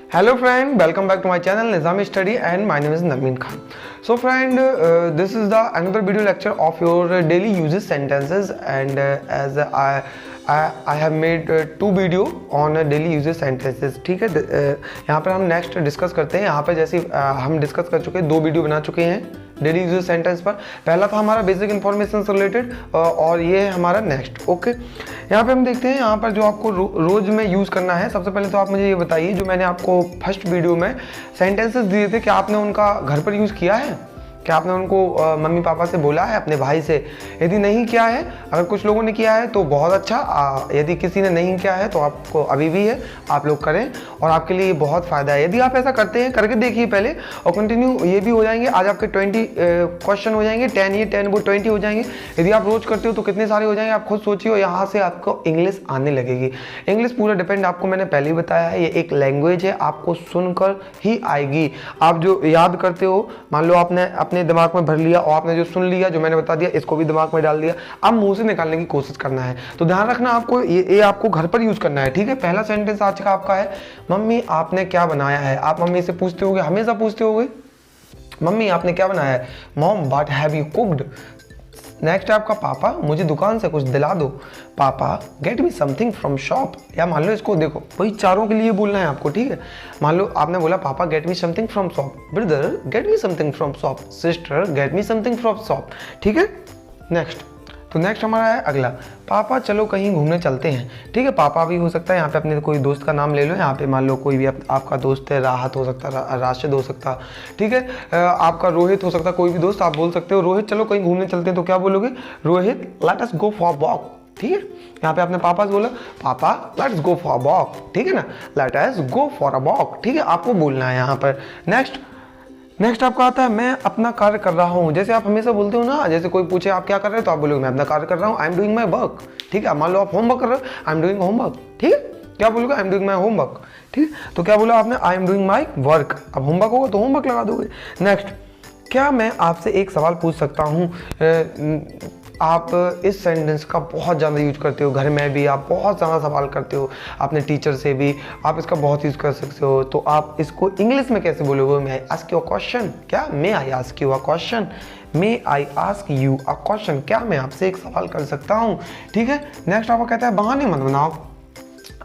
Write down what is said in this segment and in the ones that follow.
Hello friend, welcome back to my channel Nizami Study and my name is Naveen Khan. So friend, this is the another video lecture of your daily uses sentences and as I have made two video on daily uses sentences. ठीक है, यहाँ पर हम next discuss करते हैं। यहाँ पर जैसे हम डिस्कस कर चुके हैं, दो वीडियो बना चुके हैं डेली यूजेस सेंटेंस पर। पहला था हमारा बेसिक इन्फॉर्मेशन से रिलेटेड और ये है हमारा नेक्स्ट। ओके, यहाँ पे हम देखते हैं यहाँ पर जो आपको रोज में यूज़ करना है। सबसे पहले तो आप मुझे ये बताइए, जो मैंने आपको फर्स्ट वीडियो में सेंटेंसेस दिए थे, क्या आपने उनका घर पर यूज़ किया है? क्या आपने उनको मम्मी पापा से बोला है, अपने भाई से? यदि नहीं किया है, अगर कुछ लोगों ने किया है तो बहुत अच्छा, यदि किसी ने नहीं किया है तो आपको अभी भी है, आप लोग करें और आपके लिए बहुत फ़ायदा है। यदि आप ऐसा करते हैं, करके देखिए पहले और कंटिन्यू, ये भी हो जाएंगे। आज आपके 20 क्वेश्चन हो जाएंगे, 10 ये 10 वो 20 हो जाएंगे। यदि आप रोज़ करते हो तो कितने सारे हो जाएंगे, आप खुद सोचिए। और यहाँ से आपको इंग्लिश आने लगेगी। इंग्लिश पूरा डिपेंड, आपको मैंने पहले ही बताया है, ये एक लैंग्वेज है, आपको सुनकर ही आएगी। आप जो याद करते हो, मान लो आपने अपने दिमाग में भर लिया और आपने जो सुन लिया, जो मैंने बता दिया, इसको भी दिमाग में डाल दिया, अब मुंह से निकालने की कोशिश करना है। तो ध्यान रखना, आपको ये आपको घर पर यूज करना है। ठीक है, पहला सेंटेंस आज का आपका है, मम्मी आपने क्या बनाया है? आप मम्मी से पूछते होगे, हमेशा पूछते होगे, मम्मी आपने क्या बनाया है? Mom what have you cooked? Next है आपका, पापा मुझे दुकान से कुछ दिला दो। पापा get me something from shop. या मान लो इसको देखो, वही चारों के लिए बोलना है आपको। ठीक है, मान लो आपने बोला पापा get me something from shop, brother get me something from shop, sister get me something from shop. ठीक है, नेक्स्ट। तो नेक्स्ट हमारा है अगला, पापा चलो कहीं घूमने चलते हैं। ठीक है, पापा भी हो सकता है, यहाँ पे अपने कोई दोस्त का नाम ले लो। यहाँ पे मान लो कोई भी आपका दोस्त है, राहत हो सकता है, राशिद हो सकता है। ठीक है, आपका रोहित हो सकता है, कोई भी दोस्त आप बोल सकते हो, रोहित चलो कहीं घूमने चलते हैं। तो क्या बोलोगे? Rohit let us go for walk. ठीक है, यहाँ पे आपने पापा से बोला, पापा लेट्स गो फॉर वॉक। ठीक है ना, let us go for a walk. ठीक है, आपको बोलना है यहाँ पर। नेक्स्ट आपका आता है, मैं अपना कार्य कर रहा हूँ। जैसे आप हमेशा बोलते हो ना, जैसे कोई पूछे आप क्या कर रहे हो, तो आप बोलोगे मैं अपना कार्य कर रहा हूँ, I am doing my work. ठीक है, मान लो आप होमवर्क कर रहे हो, आई एम डूइंग होमवर्क। ठीक है, क्या बोलोगे? I am doing my homework. ठीक है, तो क्या बोला आपने? I am doing my work. अब होमवर्क होगा तो होमवर्क लगा दोगे। नेक्स्ट, क्या मैं आपसे एक सवाल पूछ सकता हूँ? आप इस सेंटेंस का बहुत ज़्यादा यूज करते हो, घर में भी आप बहुत ज़्यादा सवाल करते हो, अपने टीचर से भी आप इसका बहुत यूज़ कर सकते हो। तो आप इसको इंग्लिश में कैसे बोलोगे? May I ask you a question. क्या? May I ask you a question. May I ask you a question, क्या मैं आपसे एक सवाल कर सकता हूँ? ठीक है, नेक्स्ट आपका कहता है, बहाने मत बनाओ।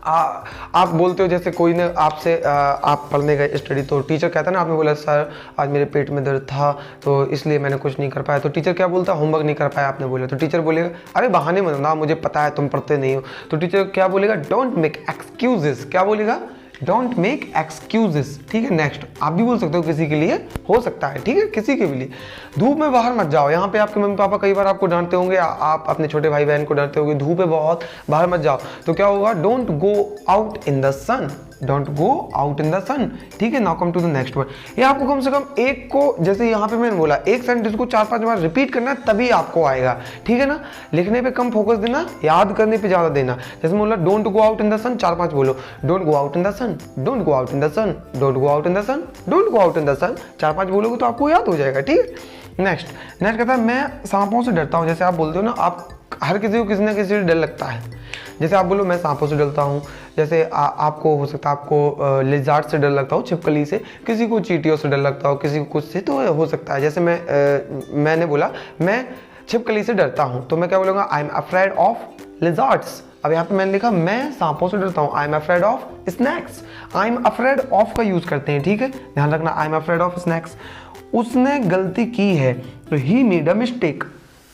आप बोलते हो, जैसे कोई ने आपसे आप पढ़ने गए स्टडी, तो टीचर कहता है ना, आपने बोला सर आज मेरे पेट में दर्द था तो इसलिए मैंने कुछ नहीं कर पाया। तो टीचर क्या बोलता है? होमवर्क नहीं कर पाया आपने बोला। तो टीचर बोलेगा, अरे बहाने मत बनाओ, मुझे पता है तुम पढ़ते नहीं हो। तो टीचर क्या बोलेगा? Don't make excuses. क्या बोलेगा? Don't make excuses. ठीक है, नेक्स्ट आप भी बोल सकते हो, किसी के लिए हो सकता है। ठीक है, किसी के भी लिए। धूप में बाहर मत जाओ। यहाँ पे आपके मम्मी पापा कई बार आपको डांटते होंगे, आप अपने छोटे भाई बहन को डांटते होंगे, धूप है बहुत, बाहर मत जाओ। तो क्या होगा? Don't go out in the sun. Don't go out in the sun. ठीक है, now come to the next word. ये आपको कम से कम एक को, जैसे यहाँ पे मैंने बोला, एक सेंटेंस को 4-5 बार रिपीट करना है, तभी आपको आएगा। ठीक है ना, लिखने पे कम फोकस देना, याद करने पे ज़्यादा देना। जैसे बोला don't go out in the sun, 4-5 बोलो, don't go out in the sun, don't go out in the sun, don't go out in the sun, don't go out in the sun. 4-5 बोलोगे तो आपको याद हो जाएगा। ठीक है, नेक्स्ट कहता है, मैं सांपों से डरता हूँ। जैसे आप बोलते हो ना, आप हर किसी को किसी ना किसी से डर लगता है। जैसे आप बोलो मैं सांपों से डरता हूँ। जैसे आपको हो सकता है आपको लिजार्ड से डर लगता हो, छिपकली से, किसी को चींटियों से डर लगता हो, किसी को कुछ से, तो हो सकता है। जैसे मैंने बोला मैं छिपकली से डरता हूँ, तो मैं क्या बोलूँगा? I am afraid of lizards. अब यहाँ पे मैंने लिखा मैं सांपों से डरता हूँ, I am afraid of snacks. I am afraid of का यूज करते हैं। ठीक है, ध्यान रखना, I am afraid of snacks. उसने गलती की है, तो ही मेड अ मिस्टेक।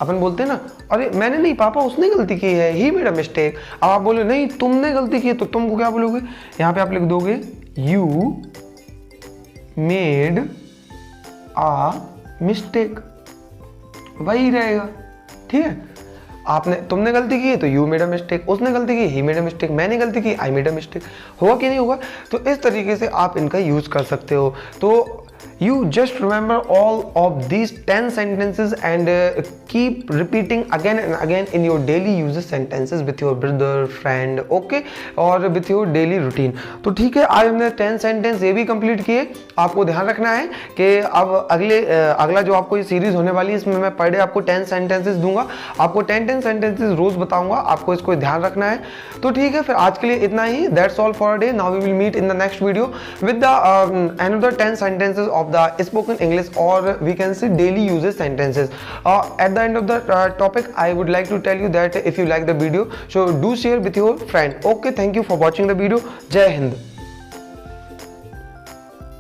अपन बोलते हैं ना, अरे मैंने नहीं पापा, उसने गलती की है, ही मेड अ मिस्टेक। अब आप बोले नहीं तुमने गलती की है, तो तुमको क्या बोलोगे? यहाँ पे आप लिख दोगे यू मेड अ मिस्टेक, वही रहेगा। ठीक है, तुमने गलती की है तो यू मेड अ मिस्टेक, उसने गलती की ही मेड अ मिस्टेक, मैंने गलती की आई मेड अ मिस्टेक। होगा कि नहीं होगा? तो इस तरीके से आप इनका यूज कर सकते हो। तो you just remember all of these 10 sentences and keep repeating again and again in your daily uses sentences with your brother, friend, okay, और with your daily routine. तो ठीक है, आज हमने 10 सेंटेंस ये भी कंप्लीट किए. आपको ध्यान रखना है कि अब अगला जो आपको ये सीरीज होने वाली है इसमें मैं पर डे आपको 10 सेंटेंसेस दूंगा, आपको 10 सेंटेंसेस रोज बताऊंगा, आपको इसको ध्यान रखना है. तो ठीक है, फिर आज के लिए इतना ही. That's all for day. Now we will meet in the next video with the another 10 sentences of the spoken English, or we can say daily uses sentences. At the end of the topic, I would like to tell you that if you like the video, so do share with your friend. Okay, thank you for watching the video. Jai Hind.